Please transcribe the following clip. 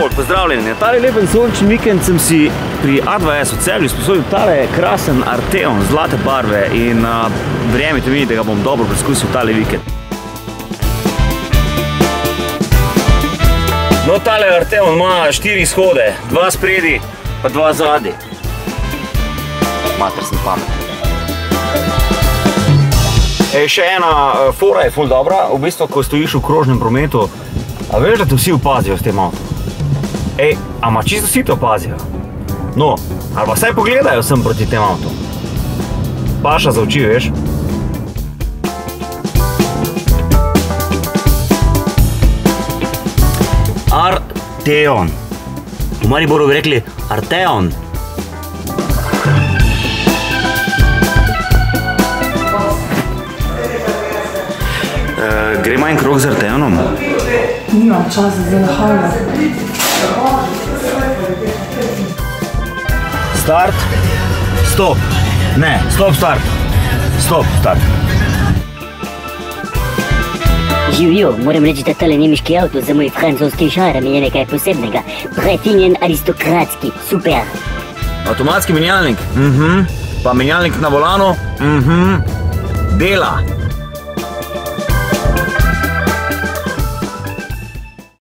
folk, pozdravljeni. Tale lepen sončen vikend sem si pri A2S v Celju sposodil tale krasen Arteon zlate barve in verjemite mi, da ga bom dobro preskusil tale vikend. No, tale Arteon ima 4 izhode, 2 spredi pa 2 zadnji. Mater sem pametna. Še ena fora je ful dobra, v bistvu, ko stojiš v krožnem prometu, a veš, da te vsi opazijo s tem avtom? A ma čisto vsi te opazijo? No, ali pa vsaj pogledajo sem proti tem avtom. Paša za oči, veš? Arteon. V Mariboru bi rekli Arteon. Gre manj krog z Arteonom? Nimam časa za nahajanje. Start. Stop. Ne, stop, start. Stop, start. Živjo, moram reči, da tale nemški avto za moj francoski šarm je nekaj posebnega. Prefinjen, aristokratski, super. Avtomatski menjalnik? Pa menjalnik na volanu? Dela.